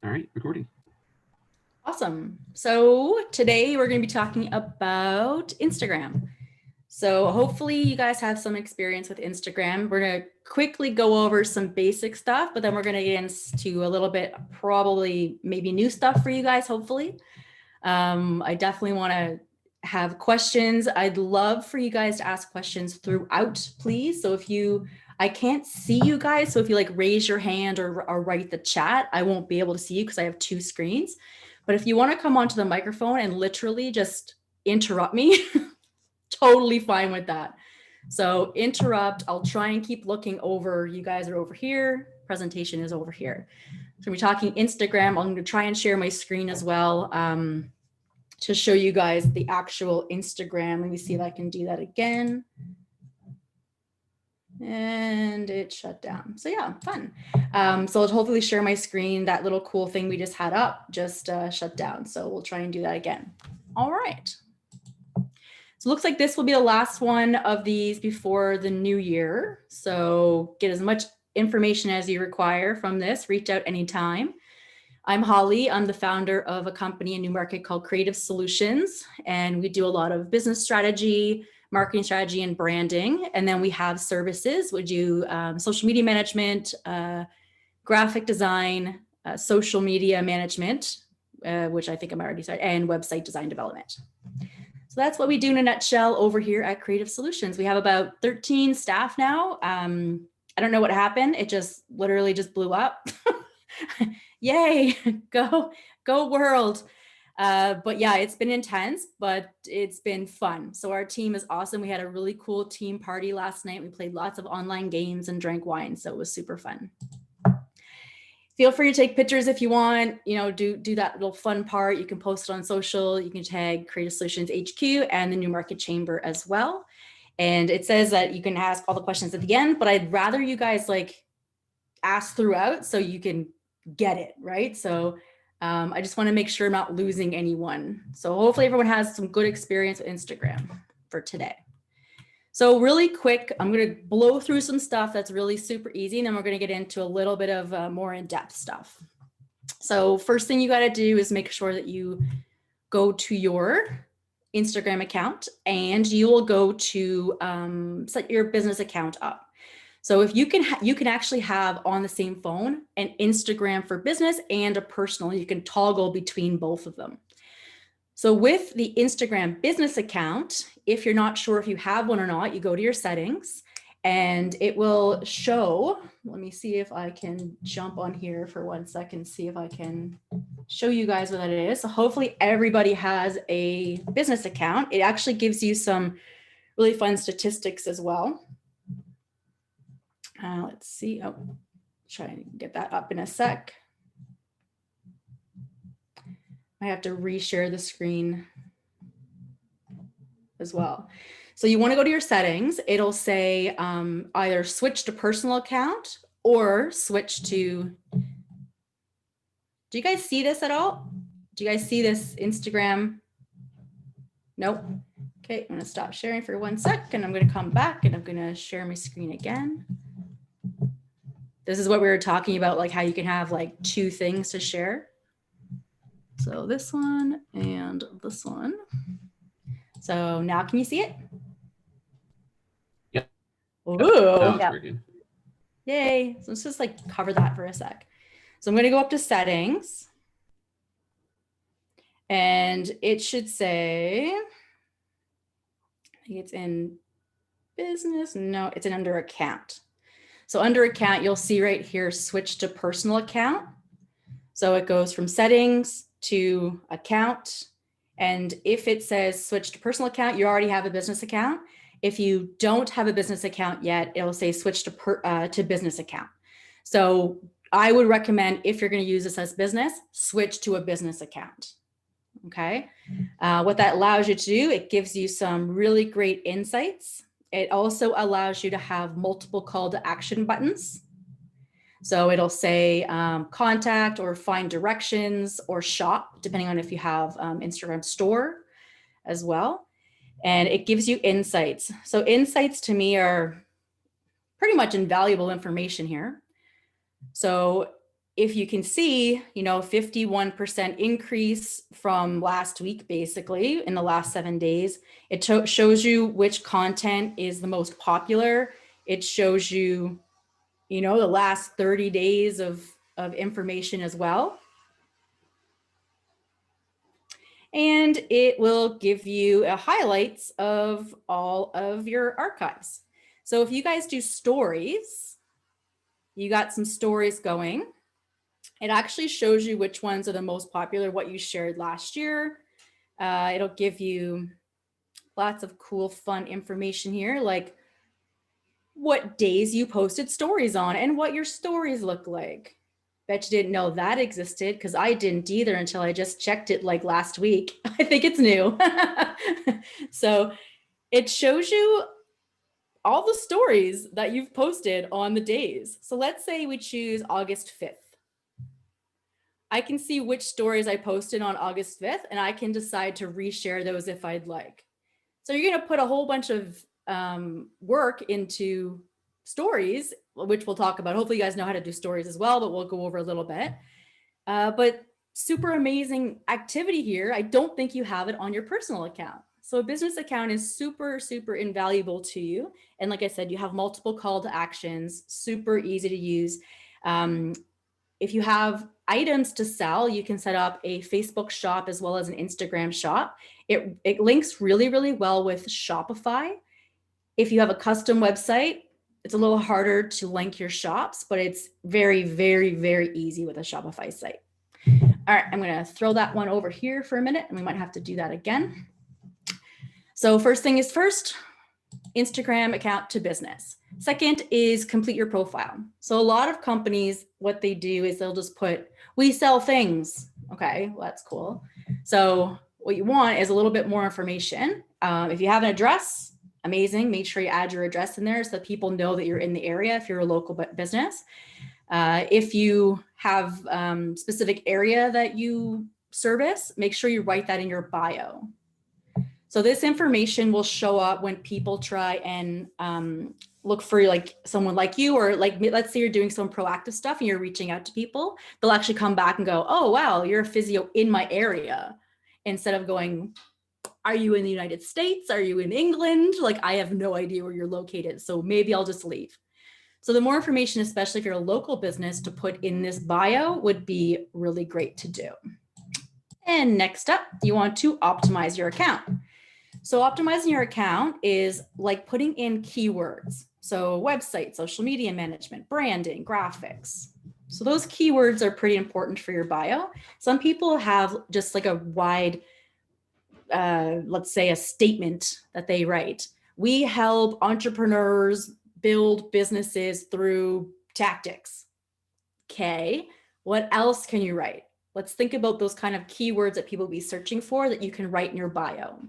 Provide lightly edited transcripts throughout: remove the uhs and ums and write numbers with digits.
All right, recording. Awesome. So today we're going to be talking about Instagram. So hopefully you guys have some experience with Instagram. We're going to quickly go over some basic stuff, but then we're going to get into a little bit, probably maybe new stuff for you guys, hopefully. I definitely want to have questions. I'd love for you guys to ask questions throughout, please. So I can't see you guys. So if you like raise your hand or write the chat, I won't be able to see you because I have two screens. But if you want to come onto the microphone and literally just interrupt me, totally fine with that. So interrupt, I'll try and keep looking over. You guys are over here. Presentation is over here. So we're talking Instagram. I'm going to try and share my screen as well to show you guys the actual Instagram. Let me see if I can do that again. And it shut down. So yeah, fun. So I'll hopefully share my screen. That little cool thing we just had up just shut down. So we'll try and do that again. All right. So it looks like this will be the last one of these before the new year. So get as much information as you require from this. Reach out anytime. I'm Holly. I'm the founder of a company in Newmarket called Creative Solutions, and we do a lot of business strategy, marketing strategy, and branding. And then we have services. We do social media management, graphic design, social media management, which I think I'm already started, and website design development. So that's what we do in a nutshell over here at Creative Solutions. We have about 13 staff now. I don't know what happened. It just literally just blew up. Yay, go world. But yeah, it's been intense, but it's been fun. So our team is awesome. We had a really cool team party last night. We played lots of online games and drank wine. So it was super fun. Feel free to take pictures if you want, do that little fun part. You can post it on social. You can tag Creative Solutions HQ and the Newmarket Chamber as well. And it says that you can ask all the questions at the end, but I'd rather you guys ask throughout so you can get it, right? So I just want to make sure I'm not losing anyone. So hopefully everyone has some good experience with Instagram for today. So really quick, I'm going to blow through some stuff that's really super easy, and then we're going to get into a little bit of more in-depth stuff. So first thing you got to do is make sure that you go to your Instagram account and you will go to set your business account up. So if you can actually have on the same phone an Instagram for business and a personal. You can toggle between both of them. So with the Instagram business account, if you're not sure if you have one or not, you go to your settings and it will show. Let me see if I can jump on here for 1 second, see if I can show you guys what that is. So hopefully everybody has a business account. It actually gives you some really fun statistics as well. Let's see. Oh, try and get that up in a sec. I have to reshare the screen as well. So you want to go to your settings. It'll say either switch to personal account or switch to. Do you guys see this at all? Do you guys see this Instagram? Nope. Okay, I'm going to stop sharing for 1 sec and I'm going to come back and I'm going to share my screen again. This is what we were talking about, how you can have two things to share. So this one and this one. So now can you see it? Yep. Ooh. Yep. Yay. So let's just cover that for a sec. So I'm going to go up to settings. And it should say, I think it's in business. No, it's in under account. So under account, you'll see right here, switch to personal account. So it goes from settings to account. And if it says switch to personal account, you already have a business account. If you don't have a business account yet, it'll say switch to business account. So I would recommend, if you're going to use this as business, switch to a business account. Okay. What that allows you to do, it gives you some really great insights. It also allows you to have multiple call to action buttons. So it'll say contact or find directions or shop, depending on if you have Instagram store as well. And it gives you insights. So insights to me are pretty much invaluable information here. So if you can see, 51% increase from last week, basically in the last 7 days, it shows you which content is the most popular. It shows you, the last 30 days of information as well. And it will give you highlights of all of your archives. So if you guys do stories, you got some stories going. It actually shows you which ones are the most popular, what you shared last year. It'll give you lots of cool, fun information here, like what days you posted stories on and what your stories look like. Bet you didn't know that existed, because I didn't either until I just checked it like last week. I think it's new. So it shows you all the stories that you've posted on the days. So let's say we choose August 5th. I can see which stories I posted on August 5th, and I can decide to reshare those if I'd like. So you're going to put a whole bunch of work into stories, which we'll talk about. Hopefully you guys know how to do stories as well, but we'll go over a little bit. But super amazing activity here. I don't think you have it on your personal account. So a business account is super, super invaluable to you. And like I said, you have multiple call to actions, super easy to use. If you have items to sell, you can set up a Facebook shop as well as an Instagram shop. It links really, really well with Shopify. If you have a custom website, it's a little harder to link your shops, but it's very, very, very easy with a Shopify site. All right, I'm going to throw that one over here for a minute, and we might have to do that again. So first thing is first, Instagram account to business. Second is complete your profile. So a lot of companies, what they do is they'll just put, we sell things. Okay, well, that's cool. So what you want is a little bit more information. If you have an address, amazing. Make sure you add your address in there so that people know that you're in the area if you're a local business. If you have specific area that you service, make sure you write that in your bio. So this information will show up when people try and look for like someone like you, or like, let's say you're doing some proactive stuff and you're reaching out to people, they'll actually come back and go, oh, wow, you're a physio in my area. Instead of going, are you in the United States? Are you in England? Like, I have no idea where you're located. So maybe I'll just leave. So the more information, especially if you're a local business, to put in this bio would be really great to do. And next up, you want to optimize your account. So optimizing your account is like putting in keywords. So website, social media management, branding, graphics. So those keywords are pretty important for your bio. Some people have just like a wide, let's say a statement that they write. We help entrepreneurs build businesses through tactics. Okay, what else can you write? Let's think about those kind of keywords that people will be searching for that you can write in your bio.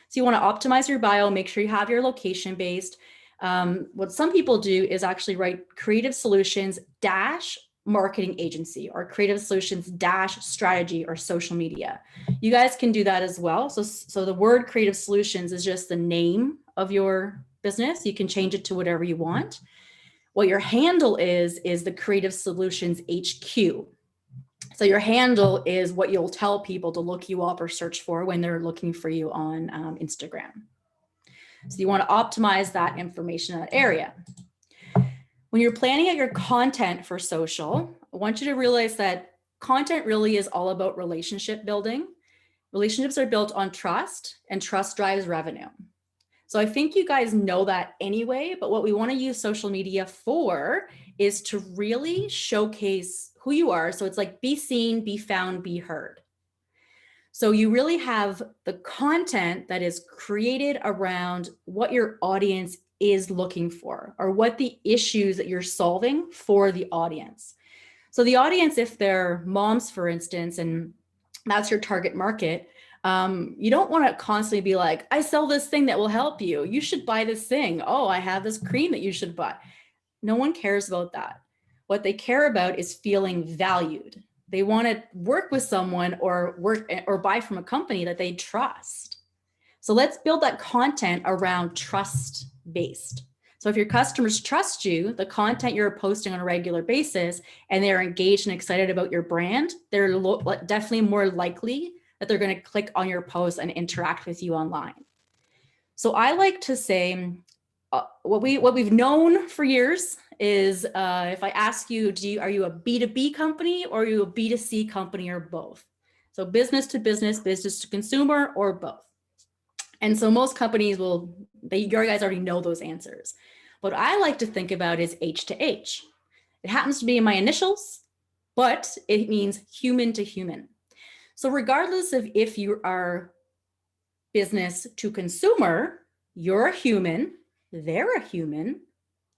So you want to optimize your bio, make sure you have your location based. What some people do is actually write creative solutions dash marketing agency, or creative solutions dash strategy or social media. You guys can do that as well. So the word creative solutions is just the name of your business. You can change it to whatever you want. What your handle is the Creative Solutions HQ. So your handle is what you'll tell people to look you up or search for when they're looking for you on Instagram. So you want to optimize that information in that area. When you're planning out your content for social, I want you to realize that content really is all about relationship building. Relationships are built on trust, and trust drives revenue. So I think you guys know that anyway, but what we want to use social media for is to really showcase who you are. So it's like be seen, be found, be heard. So you really have the content that is created around what your audience is looking for, or what the issues that you're solving for the audience. So the audience, if they're moms, for instance, and that's your target market, you don't want to constantly be like, I sell this thing that will help you. You should buy this thing. Oh, I have this cream that you should buy. No one cares about that. What they care about is feeling valued. They want to work with someone or buy from a company that they trust. So let's build that content around trust based. So if your customers trust you, the content you're posting on a regular basis, and they're engaged and excited about your brand, they're definitely more likely that they're going to click on your post and interact with you online. So I like to say what we've known for years is if I ask you, are you a B2B company or are you a B2C company or both? So business to business, business to consumer, or both. And so most companies you guys already know those answers. What I like to think about is H to H. It happens to be in my initials, but it means human to human. So regardless of if you are business to consumer, you're a human, they're a human.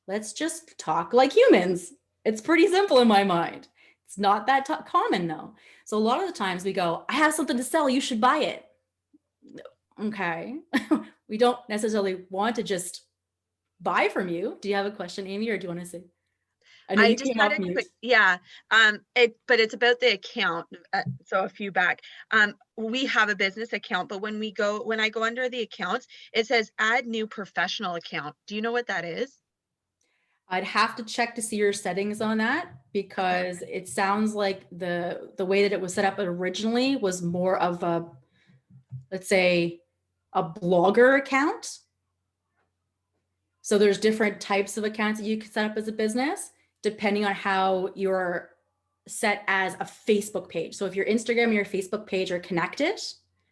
Let's just talk like humans. It's pretty simple in my mind. It's not that common though. So a lot of the times we go, I have something to sell, you should buy it. Okay. We don't necessarily want to just buy from you. Do you have a question, Amy, or do you want to say? I know you just came had off a mute. quick, but it's about the account. So a few back, we have a business account, but when I go under the accounts, it says add new professional account. Do you know what that is? I'd have to check to see your settings on that because it sounds like the way that it was set up originally was more of a, let's say, a blogger account. So there's different types of accounts that you can set up as a business depending on how you're set as a Facebook page. So if your Instagram and your Facebook page are connected,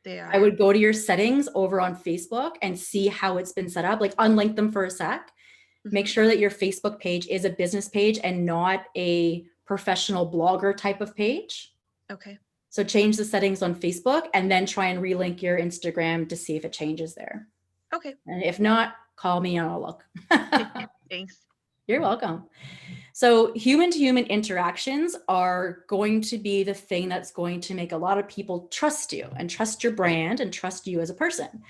I would go to your settings over on Facebook and see how it's been set up, like unlink them for a sec. Make sure that your Facebook page is a business page and not a professional blogger type of page. Okay. So change the settings on Facebook and then try and relink your Instagram to see if it changes there. Okay. And if not, call me and I'll look. Thanks. You're welcome. So human to human interactions are going to be the thing that's going to make a lot of people trust you and trust your brand and trust you as a person.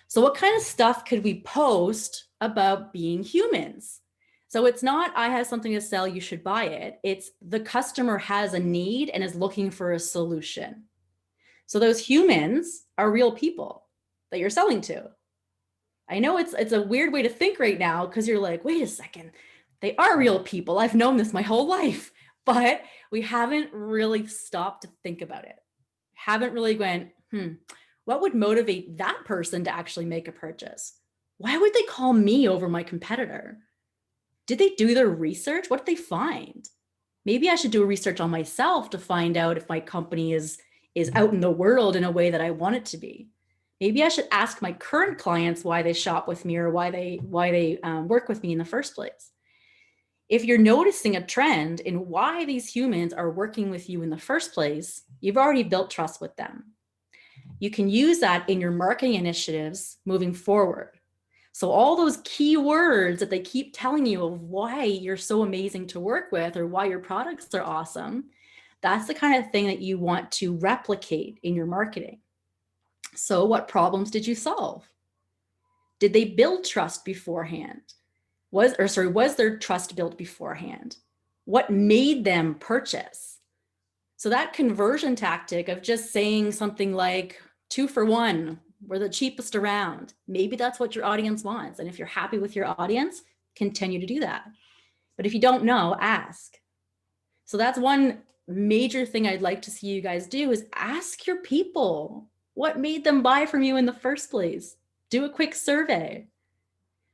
So what kind of stuff could we post about being humans? So it's not, I have something to sell, you should buy it. It's the customer has a need and is looking for a solution. So those humans are real people that you're selling to. I know it's a weird way to think right now because you're like, wait a second, they are real people. I've known this my whole life, but we haven't really stopped to think about it. Haven't really went, what would motivate that person to actually make a purchase? Why would they call me over my competitor? Did they do their research? What did they find? Maybe I should do a research on myself to find out if my company is out in the world in a way that I want it to be. Maybe I should ask my current clients why they shop with me or why they work with me in the first place. If you're noticing a trend in why these humans are working with you in the first place, you've already built trust with them. You can use that in your marketing initiatives moving forward. So all those key words that they keep telling you of why you're so amazing to work with or why your products are awesome, that's the kind of thing that you want to replicate in your marketing. So what problems did you solve? Did they build trust beforehand? Was their trust built beforehand? What made them purchase? So that conversion tactic of just saying something like 2 for 1, we're the cheapest around. Maybe that's what your audience wants. And if you're happy with your audience, continue to do that. But if you don't know, ask. So that's one major thing I'd like to see you guys do is ask your people what made them buy from you in the first place. Do a quick survey.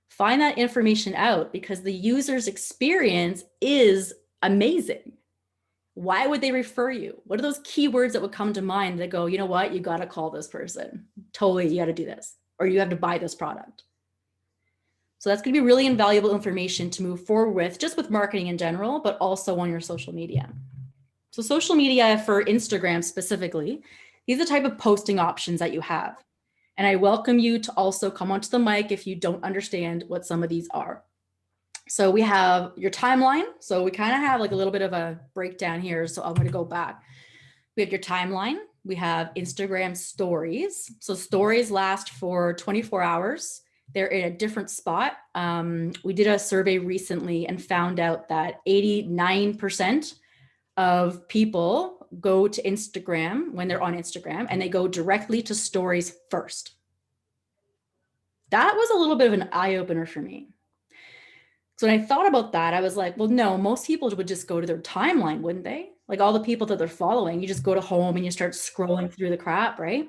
Find that information out because the user's experience is amazing. Why would they refer you? What are those keywords that would come to mind that go, you know what, you got to call this person. Totally, you got to do this, or you have to buy this product. So that's going to be really invaluable information to move forward with, just with marketing in general, but also on your social media. So social media for Instagram specifically, these are the type of posting options that you have. And I welcome you to also come onto the mic if you don't understand what some of these are. So we have your timeline. So we kind of have like a little bit of a breakdown here. So I'm going to go back. We have your timeline. We have Instagram stories. So stories last for 24 hours. They're in a different spot. We did a survey recently and found out that 89% of people go to Instagram when they're on Instagram and they go directly to stories first. That was a little bit of an eye opener for me. So when I thought about that, I was like, well, no, most people would just go to their timeline, wouldn't they? Like all the people that they're following, you just go to home and you start scrolling through the crap, right?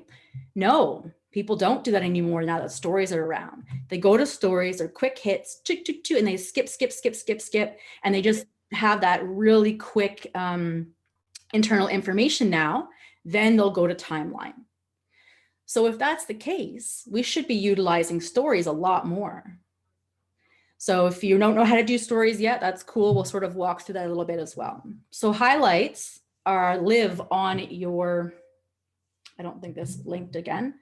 No, people don't do that anymore now that stories are around. They go to stories, they're quick hits, chick, chick, chick, and they skip, skip, skip, skip, skip, and they just have that really quick internal information now. Then they'll go to timeline. So if that's the case, we should be utilizing stories a lot more. So if you don't know how to do stories yet, that's cool. We'll sort of walk through that a little bit as well. So highlights live on your, I don't think this linked again.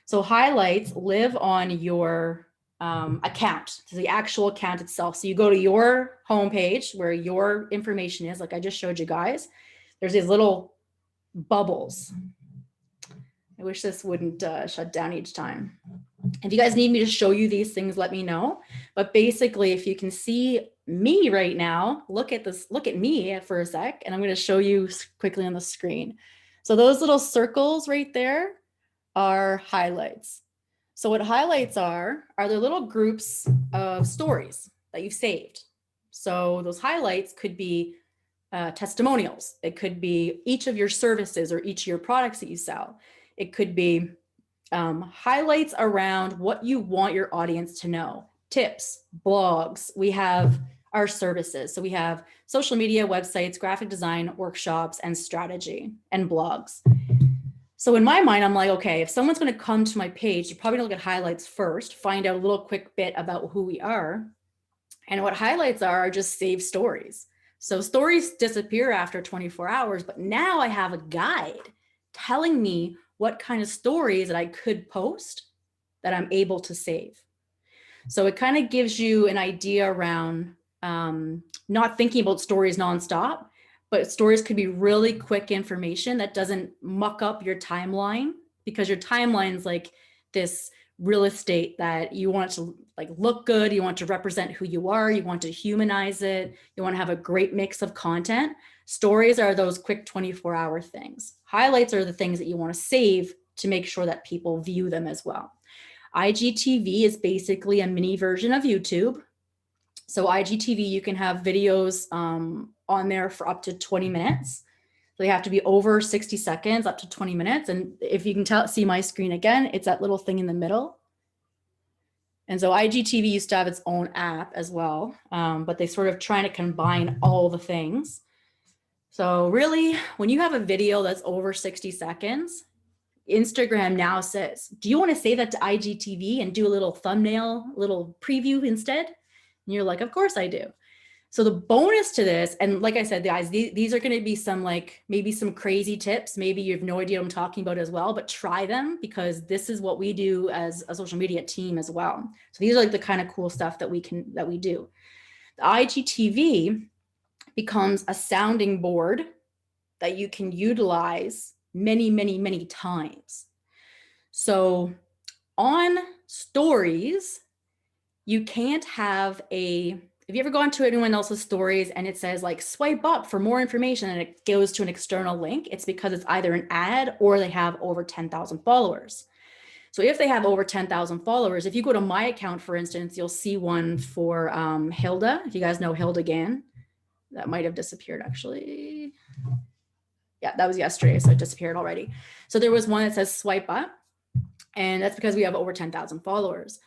So highlights live on your account, so the actual account itself. So you go to your homepage where your information is, like I just showed you guys. There's these little bubbles. I wish this wouldn't shut down each time. If you guys need me to show you these things, let me know. But basically, if you can see me right now, look at this, look at me for a sec, and I'm going to show you quickly on the screen. So those little circles right there are highlights. So what highlights are there little groups of stories that you've saved. So those highlights could be testimonials. It could be each of your services or each of your products that you sell. It could be highlights around what you want your audience to know, tips, blogs. We have our services. So we have social media, websites, graphic design, workshops, and strategy and blogs. So in my mind, I'm like, okay, if someone's going to come to my page, you're probably going to look at highlights first, find out a little quick bit about who we are. And what highlights are just saved stories. So stories disappear after 24 hours, but now I have a guide telling me what kind of stories that I could post that I'm able to save. So it kind of gives you an idea around not thinking about stories nonstop, but stories could be really quick information that doesn't muck up your timeline, because your timeline is like this real estate that you want to like look good, you want to represent who you are, you want to humanize it, you want to have a great mix of content. Stories are those quick 24-hour things. Highlights are the things that you want to save to make sure that people view them as well. IGTV is basically a mini version of YouTube. So IGTV, you can have videos on there for up to 20 minutes. So they have to be over 60 seconds, up to 20 minutes. And if you can see my screen again, it's that little thing in the middle. And so IGTV used to have its own app as well, but they sort of trying to combine all the things. So really, when you have a video that's over 60 seconds, Instagram now says, do you want to save that to IGTV and do a little thumbnail, little preview instead? And you're like, of course I do. So the bonus to this, and like I said, guys, these are going to be some like maybe some crazy tips. Maybe you have no idea what I'm talking about as well, but try them, because this is what we do as a social media team as well. So these are like the kind of cool stuff that we do. The IGTV becomes a sounding board that you can utilize many, many, many times. So on stories, you can't have have you ever gone to anyone else's stories and it says like swipe up for more information and it goes to an external link? It's because it's either an ad or they have over 10,000 followers. So if they have over 10,000 followers, if you go to my account, for instance, you'll see one for Hilda. If you guys know Hilda Gann, that might have disappeared actually. Yeah, that was yesterday, so it disappeared already. So there was one that says swipe up, and that's because we have over 10,000 followers.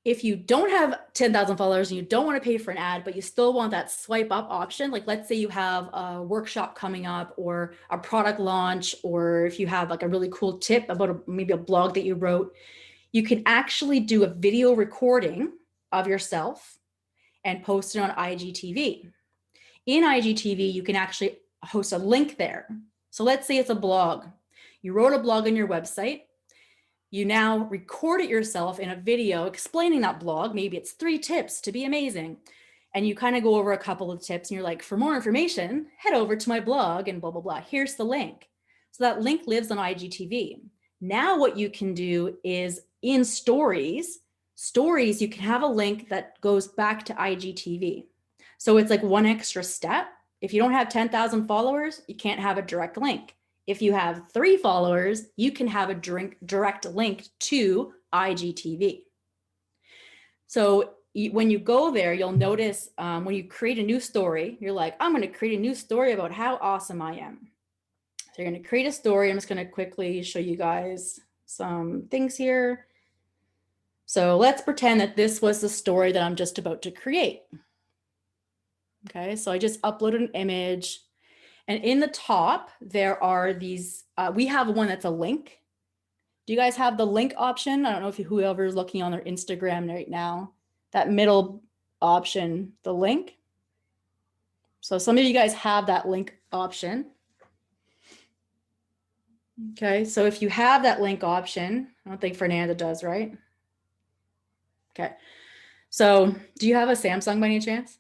If you don't have 10,000 followers and you don't want to pay for an ad, but you still want that swipe up option, like let's say you have a workshop coming up or a product launch, or if you have like a really cool tip about maybe a blog that you wrote, you can actually do a video recording of yourself and post it on IGTV. In IGTV, you can actually host a link there. So let's say it's a blog. You wrote a blog on your website. You now record it yourself in a video explaining that blog. Maybe it's 3 tips to be amazing. And you kind of go over a couple of tips and you're like, for more information, head over to my blog and blah, blah, blah. Here's the link. So that link lives on IGTV. Now what you can do is in stories, you can have a link that goes back to IGTV. So it's like one extra step. If you don't have 10,000 followers, you can't have a direct link. If you have 3 followers, you can have a direct link to IGTV. So when you go there, you'll notice when you create a new story, you're like, I'm going to create a new story about how awesome I am. So you're going to create a story. I'm just going to quickly show you guys some things here. So let's pretend that this was the story that I'm just about to create. Okay, so I just uploaded an image, and in the top, there are these, we have one that's a link. Do you guys have the link option? I don't know if whoever is looking on their Instagram right now, that middle option, the link. So some of you guys have that link option. Okay, so if you have that link option, I don't think Fernanda does, right? Okay, so do you have a Samsung by any chance?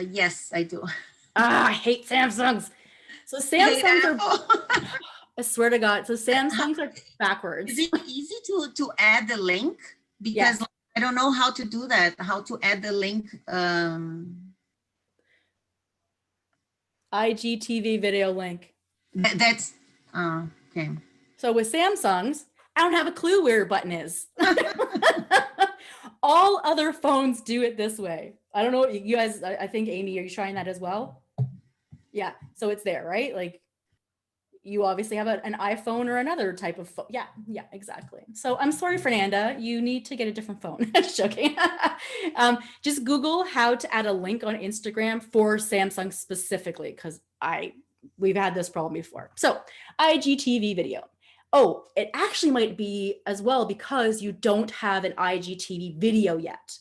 Yes, I do. Ah, I hate Samsungs. So Hate Samsungs are, Apple. I swear to God, so Samsungs are backwards. Is it easy to add the link? Because Yes. I don't know how to do that, how to add the link. IGTV video link. That's, okay. So with Samsungs, I don't have a clue where your button is. All other phones do it this way. I don't know, you guys, I think, Amy, are you trying that as well? Yeah, so it's there, right? Like, you obviously have an iPhone or another type of phone. Yeah, exactly. So I'm sorry, Fernanda, you need to get a different phone. Just joking. Just Google how to add a link on Instagram for Samsung specifically, because we've had this problem before. So IGTV video. Oh, it actually might be as well because you don't have an IGTV video yet.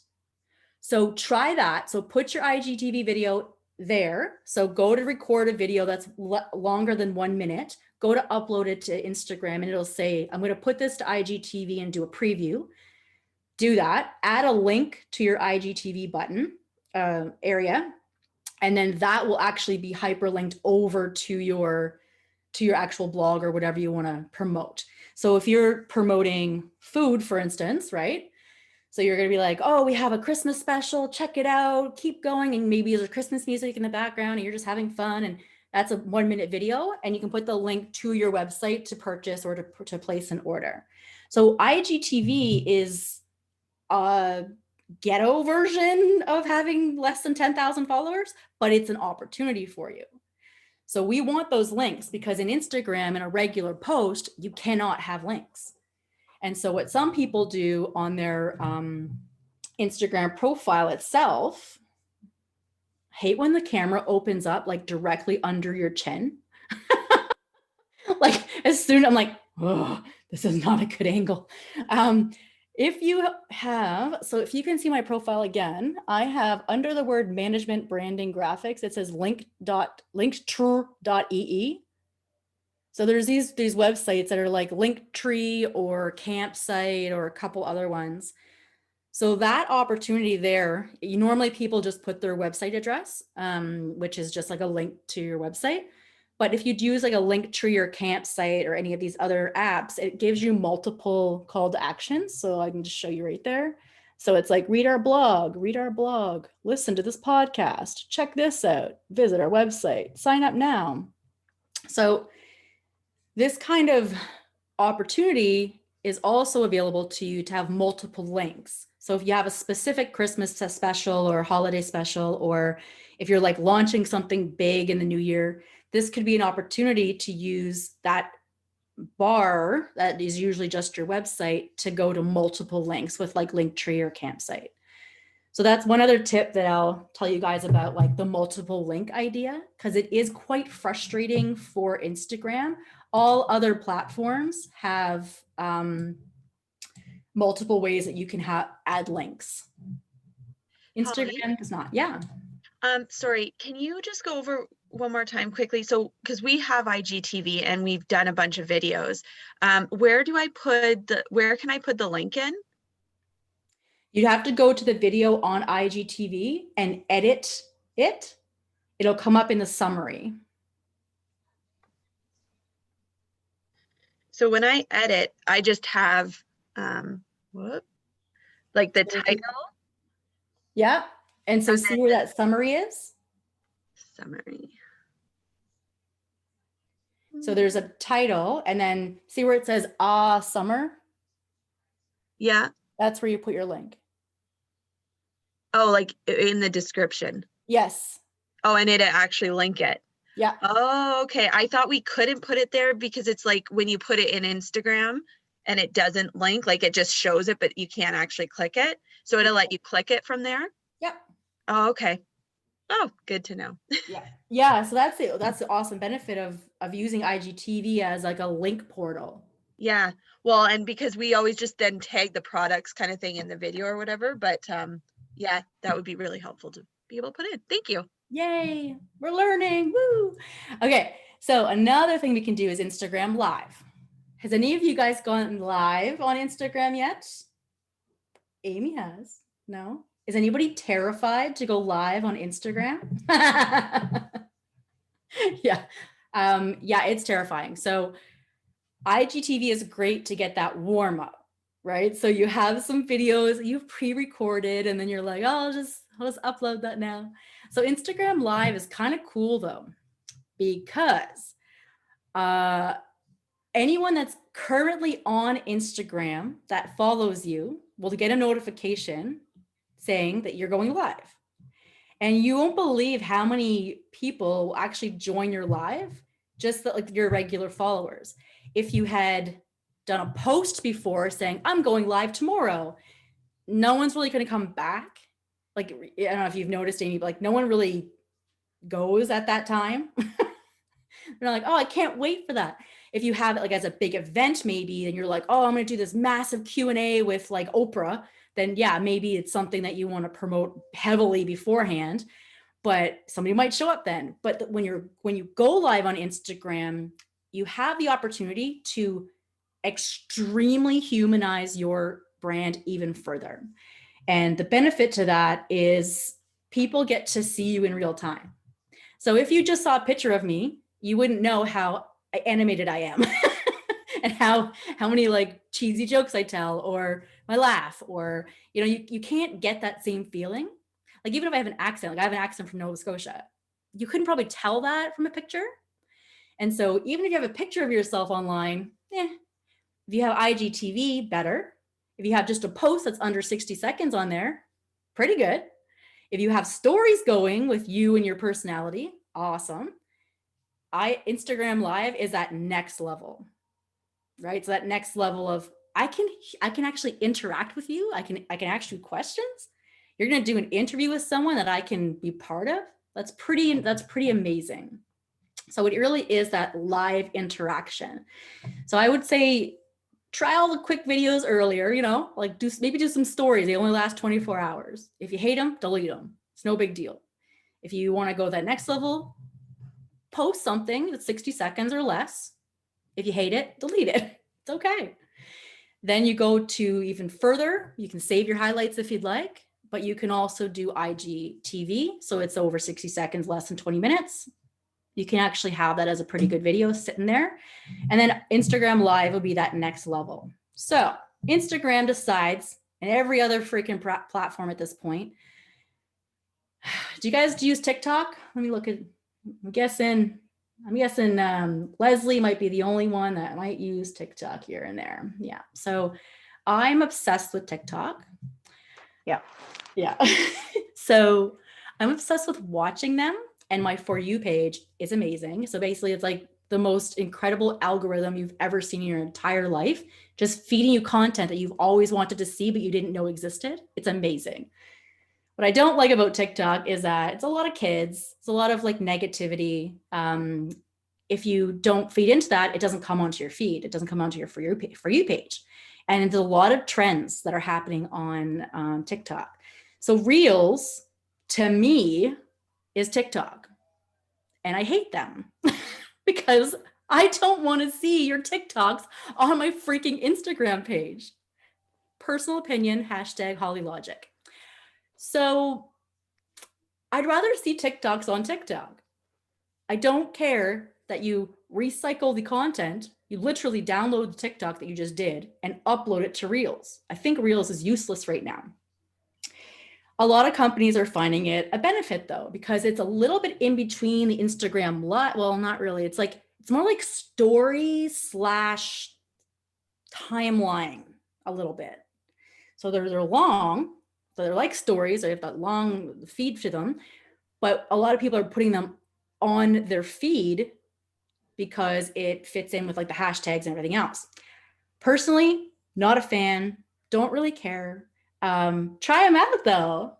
So try that. So put your IGTV video there. So go to record a video that's longer than 1 minute, go to upload it to Instagram, and it'll say, I'm going to put this to IGTV and do a preview. Do that, add a link to your IGTV button area, and then that will actually be hyperlinked over to your actual blog or whatever you want to promote. So if you're promoting food, for instance, right? So you're going to be like, oh, we have a Christmas special, check it out, keep going. And maybe there's Christmas music in the background and you're just having fun. And that's a 1 minute video. And you can put the link to your website to purchase or to place an order. So IGTV is a ghetto version of having less than 10,000 followers, but it's an opportunity for you. So we want those links because in Instagram, in a regular post, you cannot have links. And so what some people do on their Instagram profile itself, hate when the camera opens up like directly under your chin. Like as soon I'm like, oh, this is not a good angle. If you have, so if you can see my profile again, I have under the word management branding graphics, it says linktree.ee. So there's these websites that are like Linktree or Campsite or a couple other ones. So that opportunity there, normally people just put their website address, which is just like a link to your website. But if you use like a Linktree or Campsite or any of these other apps, it gives you multiple call to actions. So I can just show you right there. So it's like, read our blog, listen to this podcast, check this out, visit our website, sign up now. So this kind of opportunity is also available to you to have multiple links. So if you have a specific Christmas special or holiday special, or if you're like launching something big in the new year, this could be an opportunity to use that bar that is usually just your website to go to multiple links with like Linktree or Campsite. So that's one other tip that I'll tell you guys about, like the multiple link idea, because it is quite frustrating for Instagram. All other platforms have multiple ways that you can add links. Instagram does not. Yeah. Sorry, can you just go over one more time quickly? So, because we have IGTV and we've done a bunch of videos. Where can I put the link in? You'd have to go to the video on IGTV and edit it. It'll come up in the summary. So when I edit, I just have like the title. Yeah. And so see where that summary is? Summary. So there's a title, and then see where it says summer? Yeah. That's where you put your link. Oh, like in the description. Yes. Oh, and it'd actually link it. Yeah. Oh, okay. I thought we couldn't put it there because it's like when you put it in Instagram and it doesn't link, like it just shows it, but you can't actually click it. So it'll let you click it from there. Yep. Oh, okay. Oh, good to know. Yeah. Yeah. So that's it. That's the awesome benefit of using IGTV as like a link portal. Yeah. Well, and because we always just then tag the products kind of thing in the video or whatever, but yeah, that would be really helpful to be able to put in. Thank you. Yay. We're learning. Woo. Okay. So another thing we can do is Instagram Live. Has any of you guys gone live on Instagram yet? Amy has. No? Is anybody terrified to go live on Instagram? Yeah. Yeah, it's terrifying. So IGTV is great to get that warm up, right? So you have some videos you've pre-recorded and then you're like, oh, I'll just upload that now. So Instagram Live is kind of cool though, because anyone that's currently on Instagram that follows you will get a notification saying that you're going live. And you won't believe how many people will actually join your live, just that, like your regular followers. If you had done a post before saying, I'm going live tomorrow, no one's really going to come back. Like, I don't know if you've noticed, Amy, but like no one really goes at that time. They're like, oh, I can't wait for that. If you have it like as a big event, maybe, and you're like, oh, I'm going to do this massive Q&A with like Oprah, then yeah, maybe it's something that you want to promote heavily beforehand, but somebody might show up then. But when you go live on Instagram, you have the opportunity to extremely humanize your brand even further. And the benefit to that is people get to see you in real time. So if you just saw a picture of me, you wouldn't know how animated I am and how many like cheesy jokes I tell or my laugh, or, you know, you can't get that same feeling. Like even if I have an accent, like I have an accent from Nova Scotia, you couldn't probably tell that from a picture. And so even if you have a picture of yourself online, if you have IGTV, better. If you have just a post that's under 60 seconds on there, pretty good. If you have stories going with you and your personality, awesome. Instagram Live is that next level, right? So that next level of I can actually interact with you. I can ask you questions. You're going to do an interview with someone that I can be part of. That's pretty amazing. So it really is that live interaction. So I would say try all the quick videos earlier, you know, like maybe do some stories. They only last 24 hours. If you hate them, delete them. It's no big deal. If you want to go that next level, post something that's 60 seconds or less. If you hate it, delete it. It's okay. Then you go to even further. You can save your highlights if you'd like, but you can also do IGTV. So it's over 60 seconds, less than 20 minutes. You can actually have that as a pretty good video sitting there. And then Instagram Live will be that next level. So Instagram decides, and every other freaking platform at this point. Do you guys use TikTok? Let me look at, I'm guessing Leslie might be the only one that might use TikTok here and there. Yeah. So I'm obsessed with TikTok. Yeah. So I'm obsessed with watching them, and my For You page is amazing. So basically it's like the most incredible algorithm you've ever seen in your entire life, just feeding you content that you've always wanted to see, but you didn't know existed. It's amazing. What I don't like about TikTok is that it's a lot of kids. It's a lot of like negativity. If you don't feed into that, it doesn't come onto your feed. It doesn't come onto your For You page. And there's a lot of trends that are happening on TikTok. So Reels, to me, is TikTok. And I hate them because I don't want to see your TikToks on my freaking Instagram page. Personal opinion, #HollyLogic. So I'd rather see TikToks on TikTok. I don't care that you recycle the content. You literally download the TikTok that you just did and upload it to Reels. I think Reels is useless right now. A lot of companies are finding it a benefit though, because it's a little bit in between the Instagram live. Well, not really. It's more like story / timeline a little bit. So they're long, So they're like stories, or have that long feed to them, but a lot of people are putting them on their feed because it fits in with like the hashtags and everything else. Personally, not a fan, don't really care. Try them out though.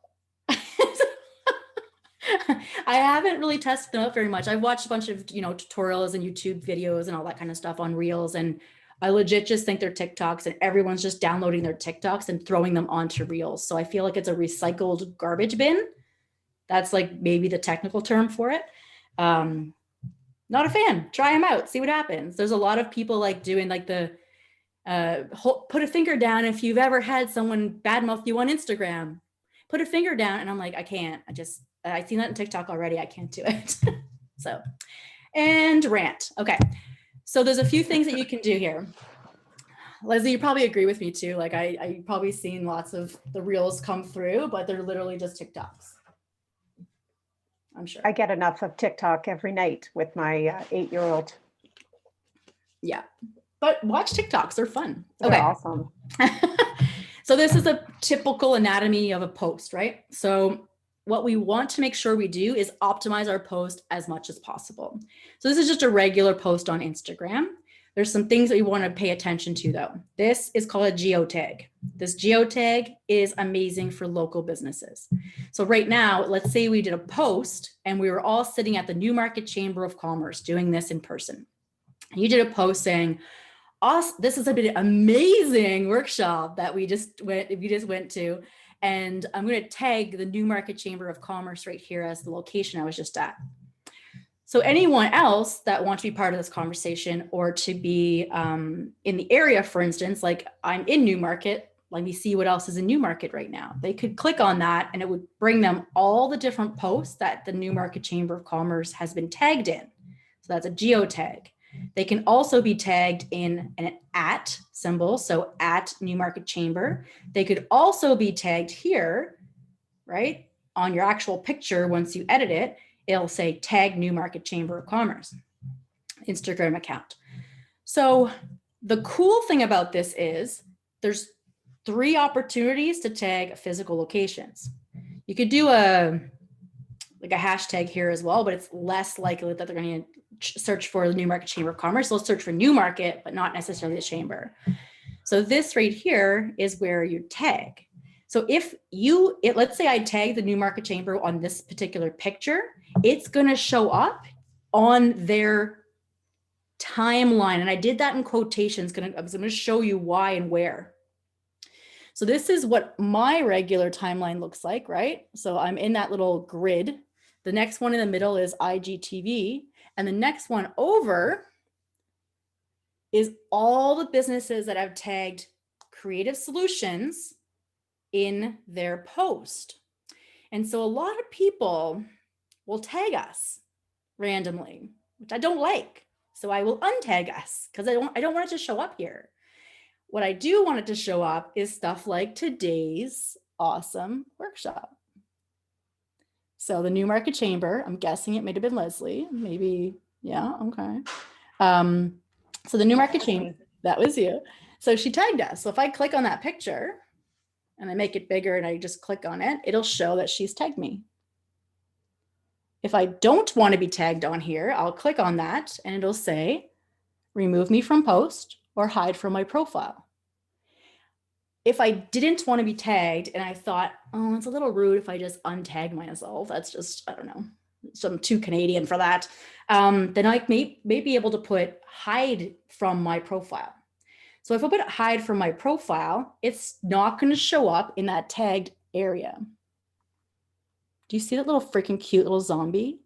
I haven't really tested them out very much. I've watched a bunch of, tutorials and YouTube videos and all that kind of stuff on Reels. And I legit just think they're TikToks, and everyone's just downloading their TikToks and throwing them onto Reels. So I feel like it's a recycled garbage bin. That's like maybe the technical term for it. Not a fan. Try them out, see what happens. There's a lot of people like doing like the put a finger down if you've ever had someone badmouth you on Instagram. Put a finger down, and I'm like, I can't. I've seen that in TikTok already. I can't do it. So, and rant. Okay. So there's a few things that you can do here. Leslie, you probably agree with me too. Like I probably seen lots of the Reels come through, but they're literally just TikToks. I'm sure. I get enough of TikTok every night with my 8-year-old. Yeah, but watch TikToks. They're fun. They're Okay. awesome. So this is a typical anatomy of a post, right? So what we want to make sure we do is optimize our post as much as possible. So this is just a regular post on Instagram. There's some things that we want to pay attention to though. This is called a geotag. This geotag is amazing for local businesses. So right now, let's say we did a post and we were all sitting at the Newmarket Chamber of Commerce doing this in person. And you did a post saying, this is an amazing workshop that we just went to. And I'm going to tag the Newmarket Chamber of Commerce right here as the location I was just at. So anyone else that wants to be part of this conversation or to be in the area, for instance, like I'm in Newmarket, let me see what else is in Newmarket right now. They could click on that and it would bring them all the different posts that the Newmarket Chamber of Commerce has been tagged in. So that's a geotag. They can also be tagged in an @ symbol, so @ Newmarket Chamber. They could also be tagged here, right? On your actual picture, once you edit it, it'll say tag Newmarket Chamber of Commerce Instagram account. So the cool thing about this is there's 3 opportunities to tag physical locations. You could do a hashtag here as well, but it's less likely that they're going to search for the Newmarket Chamber of Commerce. They'll search for Newmarket, but not necessarily the chamber. So this right here is where you tag. So if let's say I tag the Newmarket Chamber on this particular picture, it's going to show up on their timeline. And I did that in quotations. I'm going to show you why and where. So this is what my regular timeline looks like, right? So I'm in that little grid. The next one in the middle is IGTV. And the next one over is all the businesses that have tagged Creative Solutions in their post. And so a lot of people will tag us randomly, which I don't like. So I will untag us because I don't want it to show up here. What I do want it to show up is stuff like today's awesome workshop. So the Newmarket Chamber, I'm guessing it might have been Leslie, maybe, yeah, okay. So the Newmarket Chamber, that was you. So she tagged us. So if I click on that picture and I make it bigger and I just click on it, it'll show that she's tagged me. If I don't want to be tagged on here, I'll click on that and it'll say, remove me from post or hide from my profile. If I didn't want to be tagged and I thought, oh, it's a little rude if I just untag myself, that's just, I don't know, so I'm too Canadian for that, then I may be able to put hide from my profile. So if I put hide from my profile, it's not going to show up in that tagged area. Do you see that little freaking cute little zombie?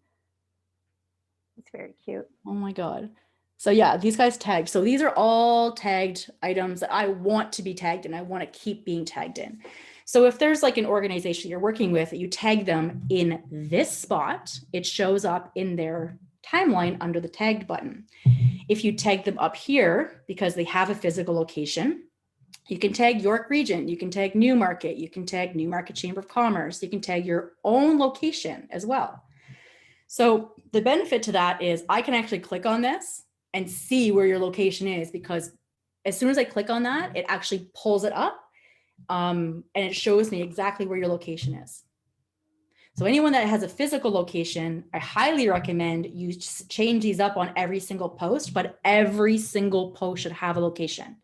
It's very cute. Oh my God. So yeah, these guys tagged. So these are all tagged items that I want to be tagged and I want to keep being tagged in. So if there's like an organization you're working with, you tag them in this spot, it shows up in their timeline under the tagged button. If you tag them up here because they have a physical location, you can tag York Region, you can tag Newmarket, you can tag Newmarket Chamber of Commerce, you can tag your own location as well. So the benefit to that is I can actually click on this and see where your location is, because as soon as I click on that, it actually pulls it up And it shows me exactly where your location is. So anyone that has a physical location, I highly recommend you change these up on every single post, but every single post should have a location.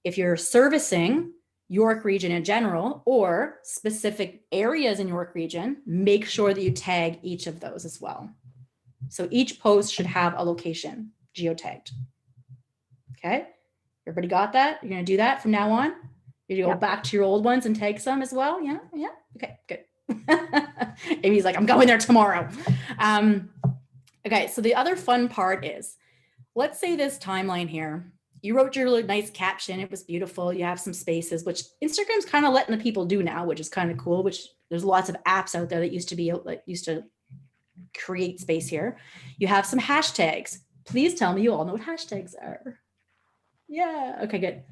If you're servicing York Region in general or specific areas in York Region, make sure that you tag each of those as well. So each post should have a location geotagged. Okay, everybody got that? You're gonna do that from now on? You're gonna go back to your old ones and tag some as well? Yeah, yeah, okay, good. Amy's like, I'm going there tomorrow. Okay, so the other fun part is, let's say this timeline here, you wrote your really nice caption, it was beautiful, you have some spaces, which Instagram's kind of letting the people do now, which is kind of cool, which there's lots of apps out there that used to create space here. You have some hashtags. Please tell me you all know what hashtags are. Yeah, okay, good.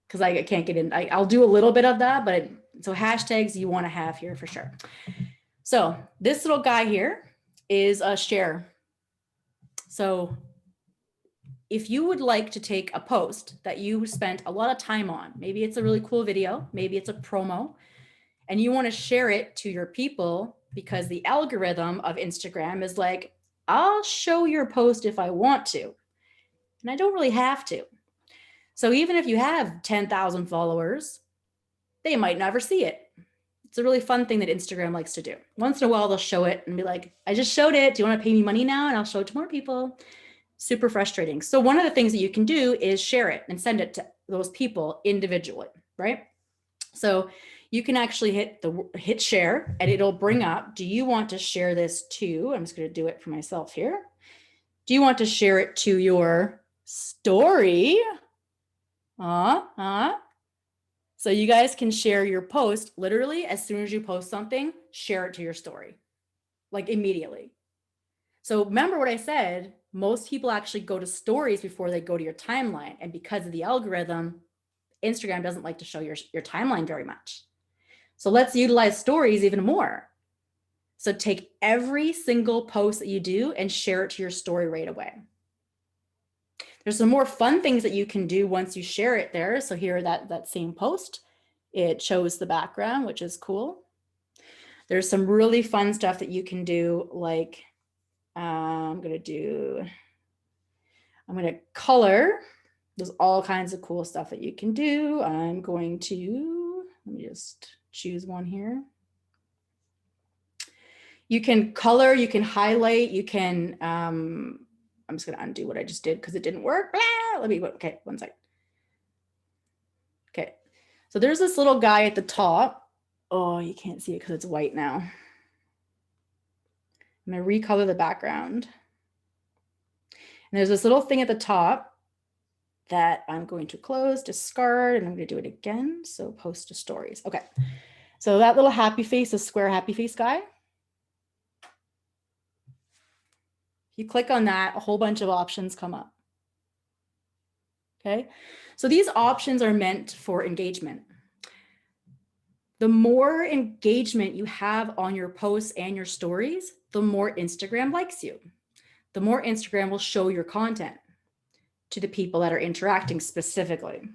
Because I can't get in, I'll do a little bit of that, but so hashtags you want to have here for sure. So this little guy here is a share. So if you would like to take a post that you spent a lot of time on, maybe it's a really cool video, maybe it's a promo, and you want to share it to your people because the algorithm of Instagram is like, I'll show your post if I want to, and I don't really have to. So even if you have 10,000 followers, they might never see it. It's a really fun thing that Instagram likes to do. Once in a while, they'll show it and be like, I just showed it. Do you want to pay me money now? And I'll show it to more people. Super frustrating. So one of the things that you can do is share it and send it to those people individually, right? So you can actually hit share and it'll bring up, do you want to share this to, I'm just going to do it for myself here. Do you want to share it to your story? So you guys can share your post literally as soon as you post something, share it to your story, like immediately. So remember what I said, most people actually go to stories before they go to your timeline. And because of the algorithm, Instagram doesn't like to show your timeline very much. So let's utilize stories even more. So take every single post that you do and share it to your story right away. There's some more fun things that you can do once you share it there. So here, that same post, it shows the background, which is cool. There's some really fun stuff that you can do, like I'm going to color. There's all kinds of cool stuff that you can do. I'm going to, let me just choose one here. You can color, you can highlight, you can, I'm just going to undo what I just did because it didn't work. Okay, one second. Okay, so there's this little guy at the top. Oh, you can't see it because it's white now. I'm going to recolor the background. And there's this little thing at the top that I'm going to close, discard, and I'm going to do it again. So post to stories. Okay, so that little happy face, the square happy face guy. You click on that, a whole bunch of options come up. Okay, so these options are meant for engagement. The more engagement you have on your posts and your stories, the more Instagram likes you. The more Instagram will show your content to the people that are interacting specifically.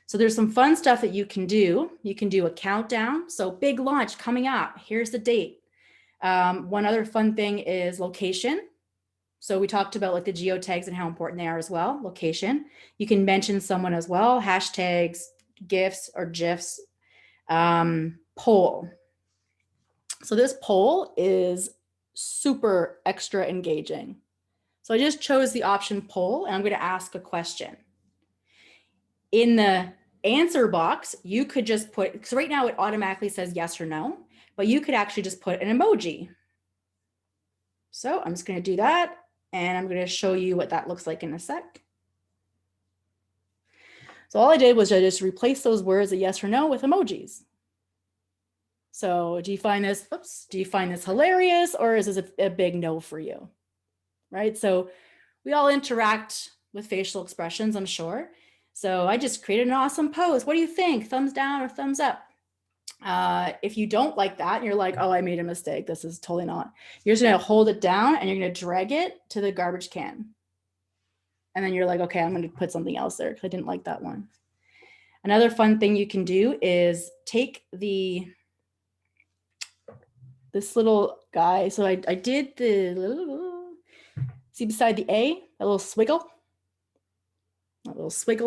So there's some fun stuff that you can do. You can do a countdown. So big launch coming up. Here's the date. One other fun thing is location. So we talked about like the geotags and how important they are as well. Location. You can mention someone as well. Hashtags, GIFs or GIFs. Poll. So this poll is super extra engaging. So I just chose the option poll and I'm going to ask a question. In the answer box, you could just put, because right now it automatically says yes or no, but you could actually just put an emoji. So I'm just going to do that. And I'm going to show you what that looks like in a sec. So all I did was I just replace those words, a yes or no, with emojis. So do you find this, do you find this hilarious, or is this a big no for you? Right? So we all interact with facial expressions, I'm sure. So I just created an awesome post. What do you think? Thumbs down or thumbs up? If you don't like that and you're like, oh, I made a mistake, this is totally not. You're just going to hold it down and you're going to drag it to the garbage can. And then you're like, okay, I'm going to put something else there because I didn't like that one. Another fun thing you can do is take this little guy. So I did see beside the A, a little swiggle,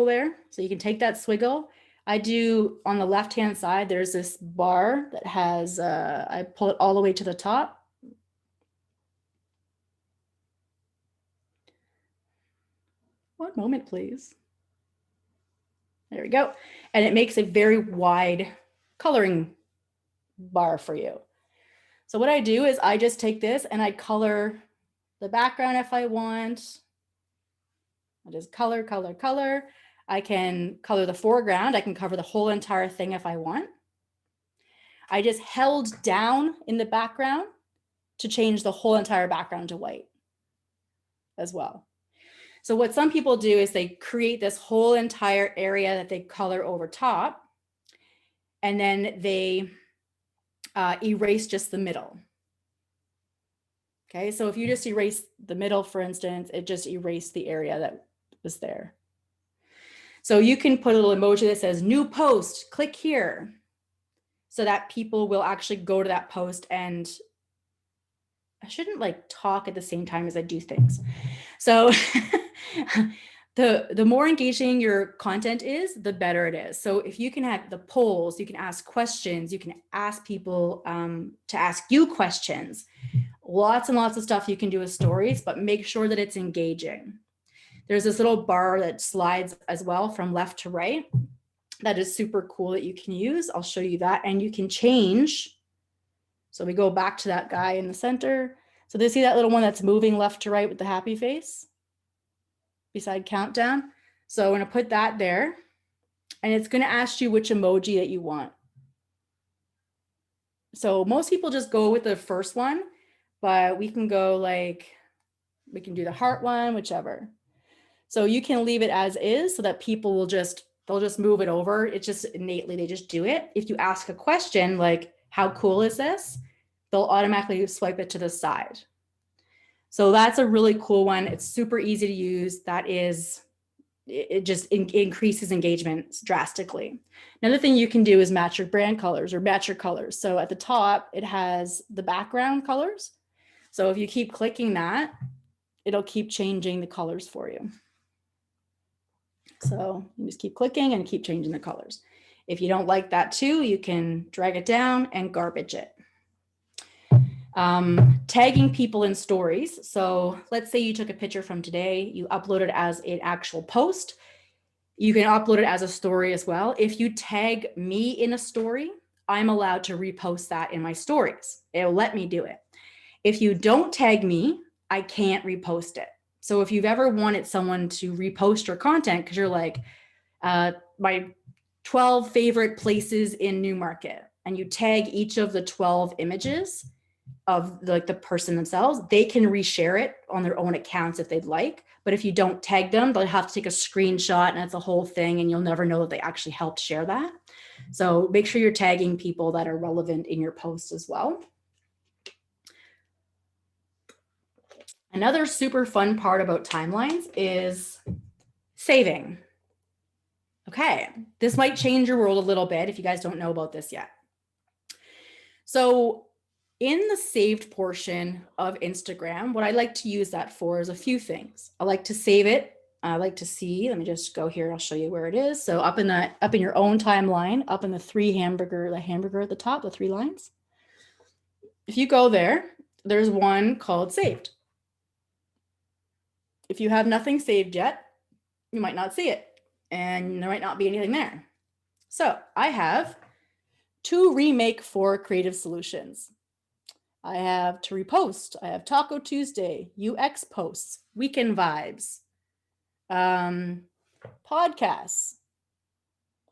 there. So you can take that swiggle. I do on the left-hand side, there's this bar that has, I pull it all the way to the top. One moment, please. There we go. And it makes a very wide coloring bar for you. So what I do is I just take this and I color the background if I want. I just color, color, color. I can color the foreground. I can cover the whole entire thing if I want. I just held down in the background to change the whole entire background to white as well. So what some people do is they create this whole entire area that they color over top, and then they erase just the middle. Okay, so if you just erase the middle, for instance, it just erased the area that was there. So you can put a little emoji that says new post, click here, so that people will actually go to that post. And I shouldn't like talk at the same time as I do things. So the more engaging your content is, the better it is. So if you can have the polls, you can ask questions, you can ask people to ask you questions, lots and lots of stuff you can do with stories, but make sure that it's engaging. There's this little bar that slides as well from left to right. That is super cool that you can use. I'll show you that. And you can change. So we go back to that guy in the center. So they see that little one that's moving left to right with the happy face beside countdown. So I'm going to put that there, and it's going to ask you which emoji that you want. So most people just go with the first one, but we can go like, we can do the heart one, whichever. So you can leave it as is so that people will they'll just move it over. It's just innately, they just do it. If you ask a question like, how cool is this? They'll automatically swipe it to the side. So that's a really cool one. It's super easy to use. It just increases engagement drastically. Another thing you can do is match your brand colors or match your colors. So at the top, it has the background colors. So if you keep clicking that, it'll keep changing the colors for you. So you just keep clicking and keep changing the colors. If you don't like that too, you can drag it down and garbage it. Tagging people in stories. So let's say you took a picture from today, you upload it as an actual post. You can upload it as a story as well. If you tag me in a story, I'm allowed to repost that in my stories. It'll let me do it. If you don't tag me, I can't repost it. So if you've ever wanted someone to repost your content, because you're like, my 12 favorite places in Newmarket, and you tag each of the 12 images of like the person themselves, they can reshare it on their own accounts if they'd like. But if you don't tag them, they'll have to take a screenshot and it's a whole thing, and you'll never know that they actually helped share that. So make sure you're tagging people that are relevant in your post as well. Another super fun part about timelines is saving. Okay, this might change your world a little bit if you guys don't know about this yet. So in the saved portion of Instagram, what I like to use that for is a few things. I like to save it. I like to see, let me just go here. I'll show you where it is. So up in your own timeline, up in the hamburger at the top, the 3 lines. If you go there, there's one called saved. If you have nothing saved yet, you might not see it, and there might not be anything there. So I have to remake for Creative Solutions. I have to repost. I have Taco Tuesday, UX posts, weekend vibes, podcasts,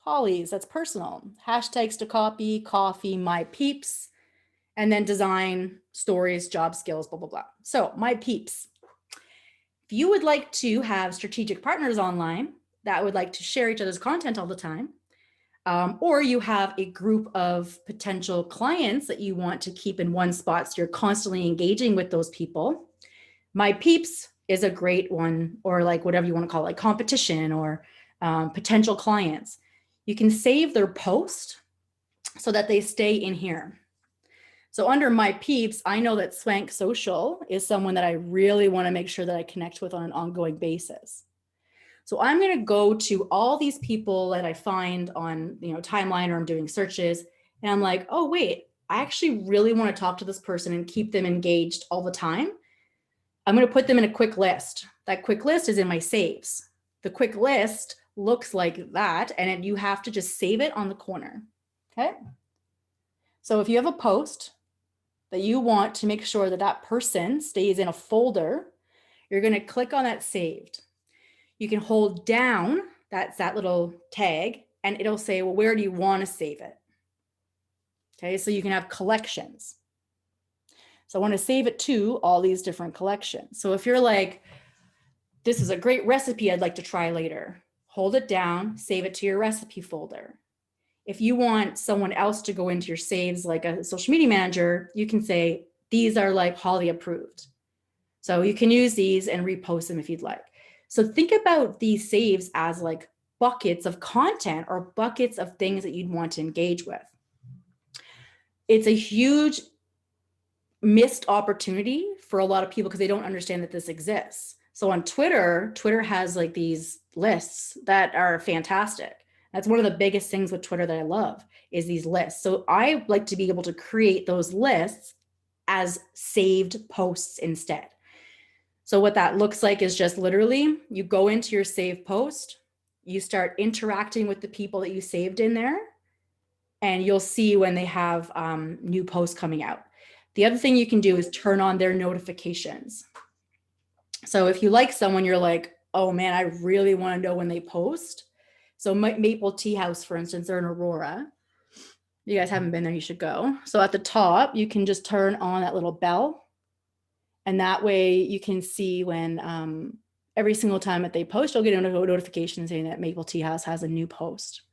Hollies, that's personal, hashtags to copy, coffee, my peeps, and then design, stories, job skills, blah, blah, blah. So my peeps. If you would like to have strategic partners online that would like to share each other's content all the time, or you have a group of potential clients that you want to keep in one spot so you're constantly engaging with those people, My Peeps is a great one, or like whatever you want to call it, like competition or potential clients. you can save their post so that they stay in here. So under my peeps, I know that Swank Social is someone that I really want to make sure that I connect with on an ongoing basis. So I'm going to go to all these people that I find on, timeline, or I'm doing searches, and I'm like, oh, wait, I actually really want to talk to this person and keep them engaged all the time. I'm going to put them in a quick list. That quick list is in my saves. The quick list looks like that, and you have to just save it on the corner. Okay. So if you have a post that you want to make sure that that person stays in a folder, you're going to click on that saved. You can hold down that little tag, and it'll say, well, where do you want to save it? Okay, so you can have collections. So I want to save it to all these different collections. So if you're like, this is a great recipe I'd like to try later, hold it down, save it to your recipe folder. If you want someone else to go into your saves, like a social media manager, you can say, these are like Holly approved. So you can use these and repost them if you'd like. So think about these saves as like buckets of content or buckets of things that you'd want to engage with. It's a huge missed opportunity for a lot of people because they don't understand that this exists. So on Twitter has like these lists that are fantastic. That's one of the biggest things with Twitter that I love is these lists. So I like to be able to create those lists as saved posts instead. So what that looks like is just literally you go into your saved post, you start interacting with the people that you saved in there, and you'll see when they have new posts coming out. The other thing you can do is turn on their notifications. So if you like someone, you're like, oh man, I really want to know when they post. So Maple Tea House, for instance, they're in Aurora. You guys haven't been there, you should go. So at the top, you can just turn on that little bell. And that way you can see when every single time that they post, you'll get a notification saying that Maple Tea House has a new post.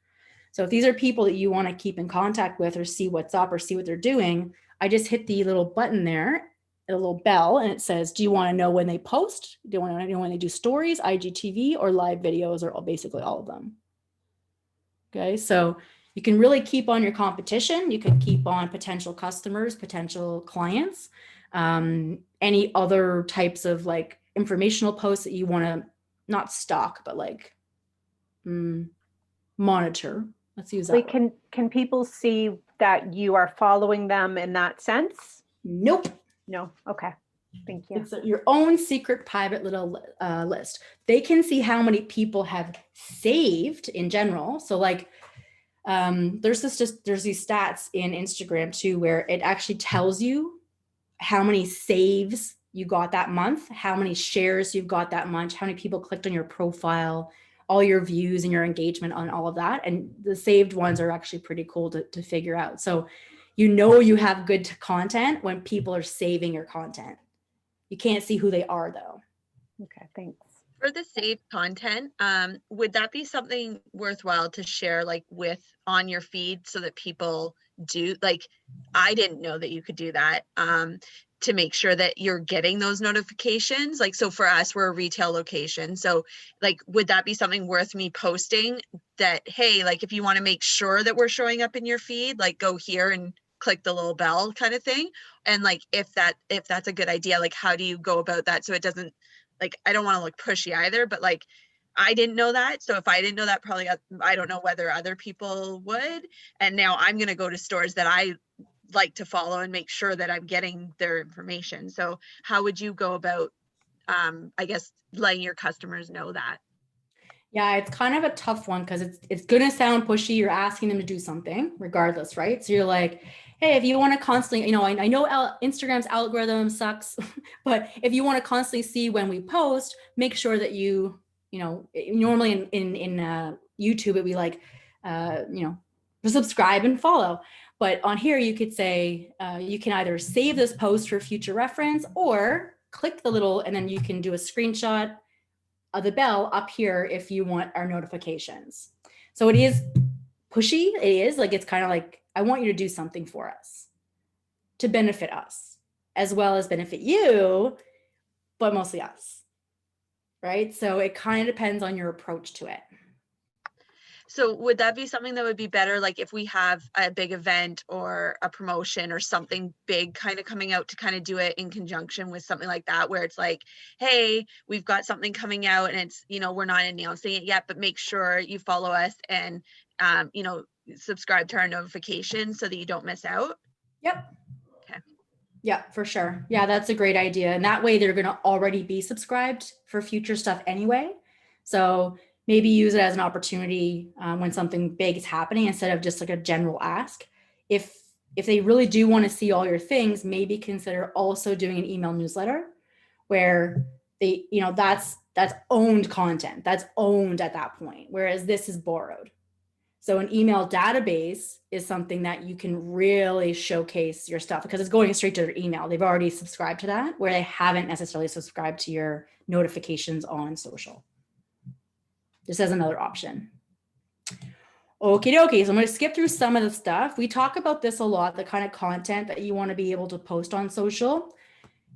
So if these are people that you want to keep in contact with or see what's up or see what they're doing, I just hit the little button there, a little bell, and it says, do you want to know when they post? Do you want to know when they do stories, IGTV, or live videos, or basically all of them? Okay, so you can really keep on your competition. You can keep on potential customers, potential clients, any other types of like informational posts that you want to not stalk, but like monitor. Let's use that. Wait, can people see that you are following them in that sense? Nope. No. Okay. Thank you. It's your own secret private little list. They can see how many people have saved in general. So like there's these stats in Instagram too, where it actually tells you how many saves you got that month, how many shares you've got that month, how many people clicked on your profile, all your views and your engagement on all of that. And the saved ones are actually pretty cool to figure out. So you have good content when people are saving your content. You can't see who they are though. Okay, thanks. For the saved content, would that be something worthwhile to share like on your feed so that people do, like, I didn't know that you could do that, to make sure that you're getting those notifications? Like, so for us, we're a retail location. So like, would that be something worth me posting that, hey, like if you want to make sure that we're showing up in your feed, like go here and click the little bell kind of thing? And like, if that's a good idea, like how do you go about that? So it doesn't, like, I don't want to look pushy either, but like, I didn't know that. So if I didn't know that, probably, I don't know whether other people would. And now I'm going to go to stores that I like to follow and make sure that I'm getting their information. So how would you go about, I guess, letting your customers know that? Yeah, it's kind of a tough one because it's going to sound pushy. You're asking them to do something regardless, right? So you're like, hey, if you want to constantly, I know Instagram's algorithm sucks, but if you want to constantly see when we post, make sure that normally in YouTube, it'd be like, subscribe and follow. But on here, you could say, you can either save this post for future reference or click the little, and then you can do a screenshot of the bell up here if you want our notifications. So it is pushy. It is like, it's kind of like, I want you to do something for us to benefit us as well as benefit you, but mostly us, right? So it kind of depends on your approach to it. So would that be something that would be better, like if we have a big event or a promotion or something big kind of coming out, to kind of do it in conjunction with something like that, where it's like, hey, we've got something coming out and it's, we're not announcing it yet, but make sure you follow us and, subscribe to our notifications so that you don't miss out? Yep. Okay. Yeah, for sure. Yeah, that's a great idea. And that way they're going to already be subscribed for future stuff anyway. So maybe use it as an opportunity when something big is happening instead of just like a general ask. If they really do want to see all your things, maybe consider also doing an email newsletter where they, that's owned content. That's owned at that point. Whereas this is borrowed. So an email database is something that you can really showcase your stuff because it's going straight to their email. They've already subscribed to that, where they haven't necessarily subscribed to your notifications on social. Just as another option. Okie dokie. So I'm going to skip through some of the stuff. We talk about this a lot, the kind of content that you want to be able to post on social.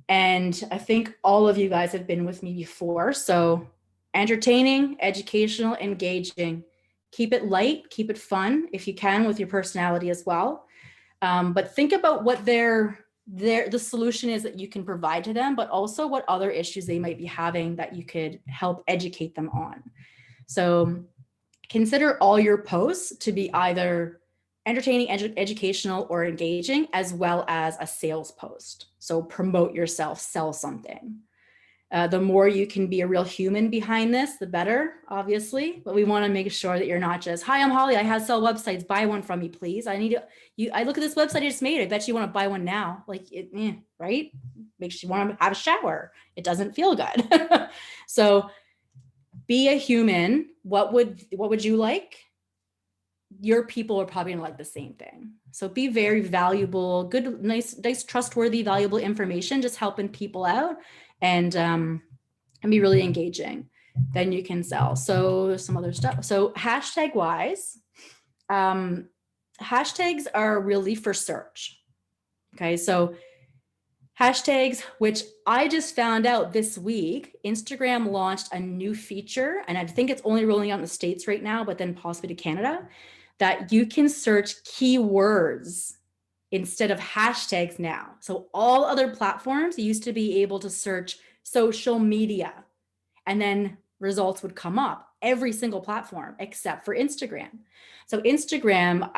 And I think all of you guys have been with me before. So entertaining, educational, engaging. Keep it light, keep it fun if you can with your personality as well. But think about what the solution is that you can provide to them, but also what other issues they might be having that you could help educate them on. So consider all your posts to be either entertaining, educational, or engaging, as well as a sales post. So promote yourself, sell something. The more you can be a real human behind this, the better, obviously. But we want to make sure that you're not just, hi, I'm Holly. I sell websites. Buy one from me, please. I look at this website I just made. I bet you want to buy one now. Like, right? Makes you want to have a shower. It doesn't feel good. So be a human. What would you like? Your people are probably going to like the same thing. So be very valuable, good, nice, trustworthy, valuable information, just helping people out. And be really engaging, then you can sell. So some other stuff. So hashtag wise, hashtags are really for search. Okay, so hashtags, which I just found out this week, Instagram launched a new feature, and I think it's only rolling out in the States right now, but then possibly to Canada, that you can search keywords instead of hashtags now. So all other platforms used to be able to search social media and then results would come up, every single platform except for Instagram. So Instagram,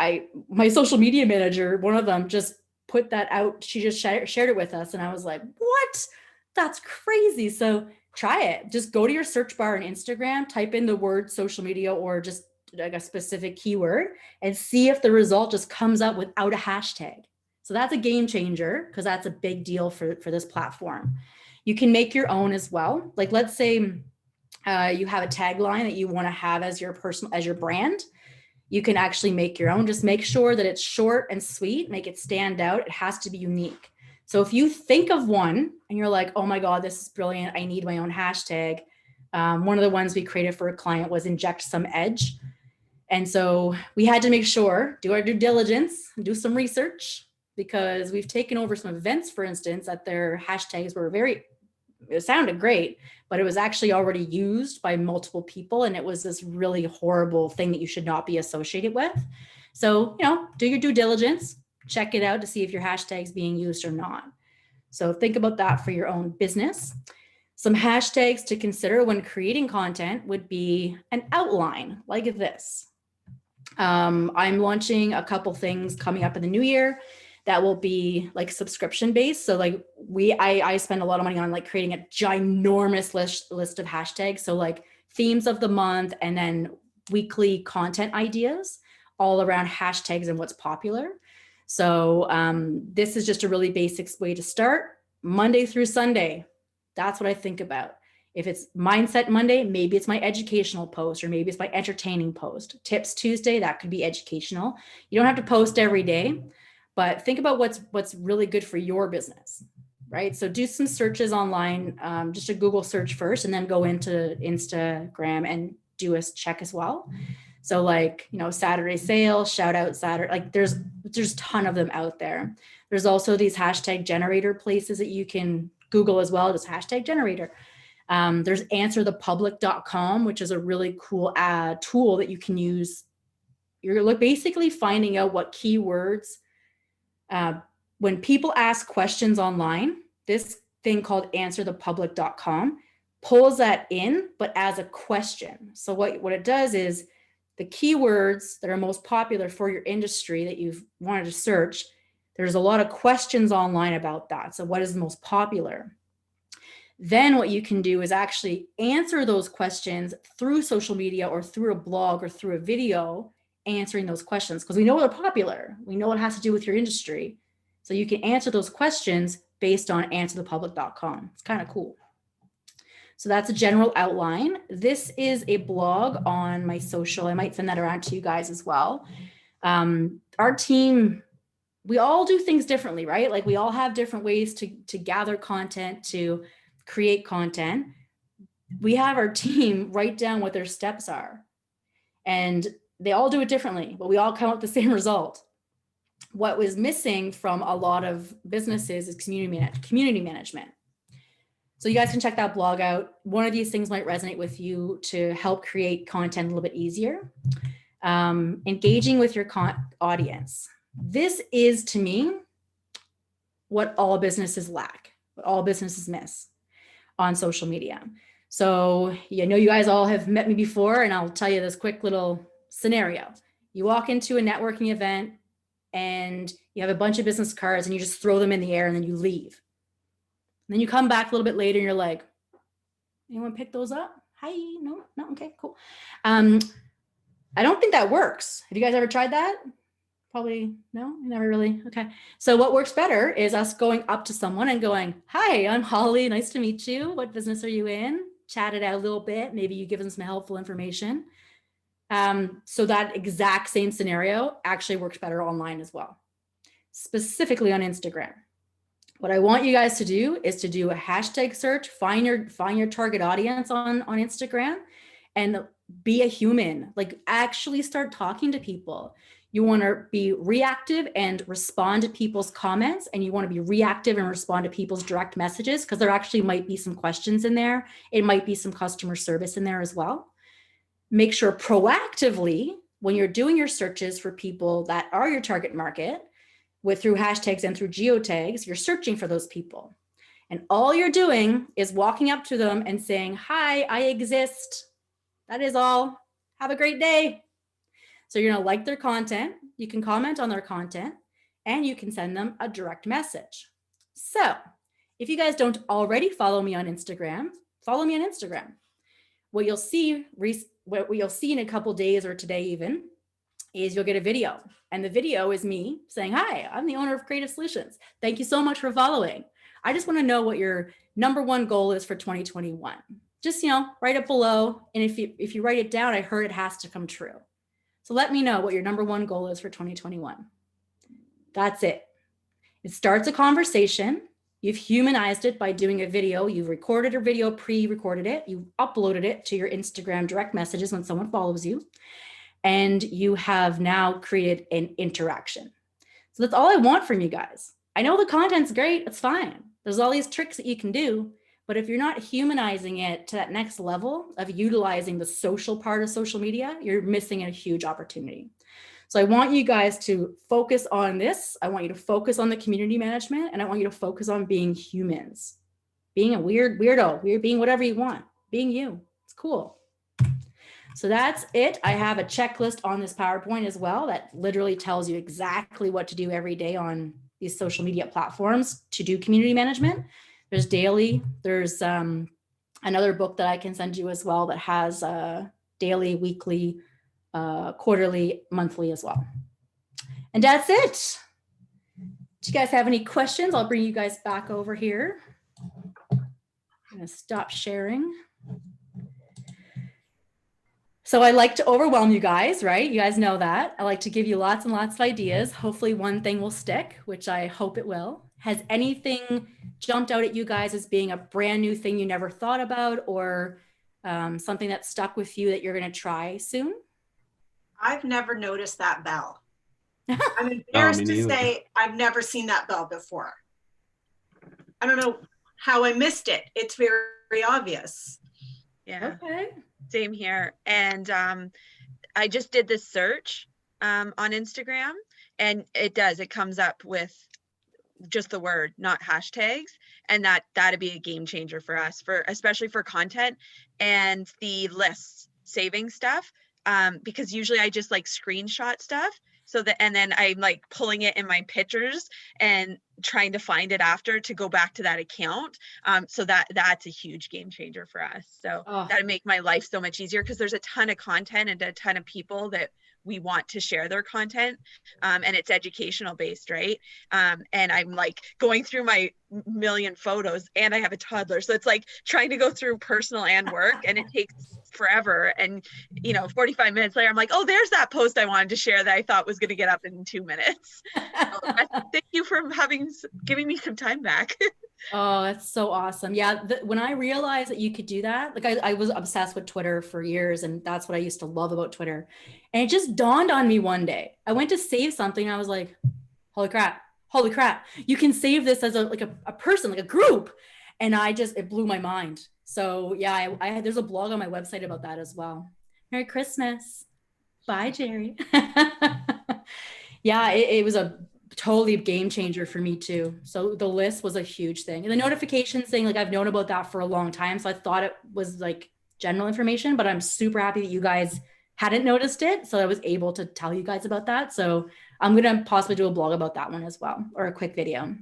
my social media manager, one of them just put that out. She just shared it with us. And I was like, what? That's crazy. So try it. Just go to your search bar on Instagram, type in the word social media or just like a specific keyword and see if the result just comes up without a hashtag. So that's a game changer because that's a big deal for this platform. You can make your own as well. Like let's say you have a tagline that you want to have as your brand. You can actually make your own. Just make sure that it's short and sweet, make it stand out. It has to be unique. So if you think of one and you're like, oh my God, this is brilliant. I need my own hashtag. One of the ones we created for a client was inject some edge. And so we had to make sure, do our due diligence, do some research, because we've taken over some events, for instance, that their hashtags were it sounded great, but it was actually already used by multiple people. And it was this really horrible thing that you should not be associated with. So, do your due diligence, check it out to see if your hashtag's being used or not. So think about that for your own business. Some hashtags to consider when creating content would be an outline like this. I'm launching a couple things coming up in the new year that will be like subscription based. So like I spend a lot of money on like creating a ginormous list of hashtags. So like themes of the month and then weekly content ideas all around hashtags and what's popular. So this is just a really basic way to start. Monday through Sunday. That's what I think about. If it's Mindset Monday, maybe it's my educational post, or maybe it's my entertaining post. Tips Tuesday, that could be educational. You don't have to post every day, but think about what's really good for your business, right? So do some searches online, just a Google search first, and then go into Instagram and do a check as well. So like, Saturday sale, shout out Saturday, like there's a ton of them out there. There's also these hashtag generator places that you can Google as well, just hashtag generator. There's answerthepublic.com, which is a really cool tool that you can use You're basically finding out what keywords, when people ask questions online, this thing called answerthepublic.com pulls that in, but as a question. So what it does is the keywords that are most popular for your industry that you've wanted to search, there's a lot of questions online about that. So what is the most popular? Then what you can do is actually answer those questions through social media or through a blog or through a video answering those questions, because we know they're popular. We know it has to do with your industry. So you can answer those questions based on answerthepublic.com. It's kind of cool. So that's a general outline. This is a blog on my social. I might send that around to you guys as well. Our team, we all do things differently, right? Like we all have different ways to gather content, to create content. We have our team write down what their steps are, and they all do it differently, but we all come up with the same result. What was missing from a lot of businesses is community management. So you guys can check that blog out. One of these things might resonate with you to help create content a little bit easier. Engaging with your audience. This is, to me, what all businesses lack, what all businesses miss on social media. So you know, you guys all have met me before, and I'll tell you this quick little scenario. You walk into a networking event and you have a bunch of business cards and you just throw them in the air and then you leave. And then you come back a little bit later and you're like, anyone pick those up? Hi, no, okay, cool. I don't think that works. Have you guys ever tried that? Probably no, never really. Okay. So what works better is us going up to someone and going, hi, I'm Holly. Nice to meet you. What business are you in? Chat it out a little bit. Maybe you give them some helpful information. So that exact same scenario actually works better online as well, specifically on Instagram. What I want you guys to do is to do a hashtag search, find your target audience on Instagram, and be a human. Like actually start talking to people. You want to be reactive and respond to people's comments, and you want to be reactive and respond to people's direct messages, because there actually might be some questions in there. It might be some customer service in there as well. Make sure proactively, when you're doing your searches for people that are your target market, through hashtags and through geotags, you're searching for those people. And all you're doing is walking up to them and saying, hi, I exist. That is all. Have a great day. So you're going to like their content. You can comment on their content, and you can send them a direct message. So if you guys don't already follow me on Instagram, follow me on Instagram. What you'll see in a couple days or today even is you'll get a video. And the video is me saying, hi, I'm the owner of Creative Solutions. Thank you so much for following. I just want to know what your number one goal is for 2021. Just, write it below. And if you write it down, I heard it has to come true. So let me know what your number one goal is for 2021. That's it. It starts a conversation. You've humanized it by doing a video. You've recorded a video, pre-recorded it. You uploaded it to your Instagram direct messages when someone follows you. And you have now created an interaction. So that's all I want from you guys. I know the content's great. It's fine. There's all these tricks that you can do. But if you're not humanizing it to that next level of utilizing the social part of social media, you're missing a huge opportunity. So I want you guys to focus on this. I want you to focus on the community management, and I want you to focus on being humans, being a weirdo, being whatever you want, being you. It's cool. So that's it. I have a checklist on this PowerPoint as well that literally tells you exactly what to do every day on these social media platforms to do community management. There's daily, there's another book that I can send you as well that has daily, weekly, quarterly, monthly as well. And that's it. Do you guys have any questions? I'll bring you guys back over here. I'm gonna stop sharing. So I like to overwhelm you guys, right? You guys know that. I like to give you lots and lots of ideas. Hopefully one thing will stick, which I hope it will. Has anything jumped out at you guys as being a brand new thing you never thought about, or something that stuck with you that you're going to try soon? I've never noticed that bell. I'm embarrassed to say I've never seen that bell before. I don't know how I missed it. It's very obvious. Yeah. Okay. Same here. And I just did this search on Instagram, and it comes up with just the word, not hashtags, and that'd be a game changer for us, for especially for content and the lists saving stuff, because usually I just like screenshot stuff, so that, and then I'm like pulling it in my pictures and trying to find it after to go back to that account. So that's a huge game changer for us. So Oh. that'd make my life so much easier, because there's a ton of content and a ton of people that we want to share their content, and it's educational based, right? And I'm like going through my million photos, and I have a toddler, so it's like trying to go through personal and work, and it takes forever. And 45 minutes later, I'm like, oh, there's that post I wanted to share that I thought was going to get up in 2 minutes. So thank you for giving me some time back. Oh, that's so awesome. Yeah. When I realized that you could do that, like I was obsessed with Twitter for years, and that's what I used to love about Twitter. And it just dawned on me one day. I went to save something, and I was like, holy crap. You can save this as a person, like a group. And it blew my mind. So yeah, there's a blog on my website about that as well. Merry Christmas. Bye, Jerry. Yeah, it was a totally a game changer for me too. So the list was a huge thing. And the notifications thing, like I've known about that for a long time. So I thought it was like general information, but I'm super happy that you guys hadn't noticed it. So I was able to tell you guys about that. So I'm going to possibly do a blog about that one as well, or a quick video.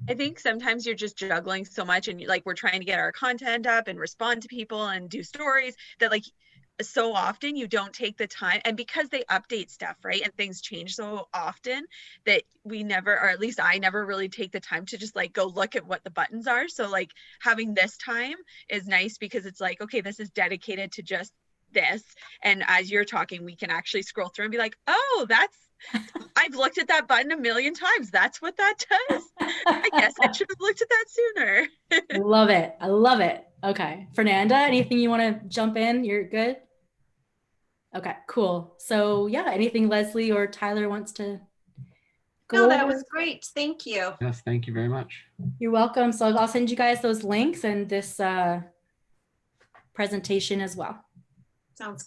I think sometimes you're just juggling so much, and like we're trying to get our content up and respond to people and do stories, that like so often you don't take the time. And because they update stuff, right, and things change so often, that we never, or at least I never really take the time to just like go look at what the buttons are. So like having this time is nice, because it's like, okay, this is dedicated to just this. And as you're talking, we can actually scroll through and be like, oh, I've looked at that button a million times. That's what that does. I guess I should have looked at that sooner. Love it. I love it. Okay. Fernanda, anything you want to jump in? You're good? Okay, cool. So yeah, anything Leslie or Tyler wants to go No, that over? was great. Thank you. Yes, thank you very much. You're welcome. So I'll send you guys those links and this presentation as well. Sounds good.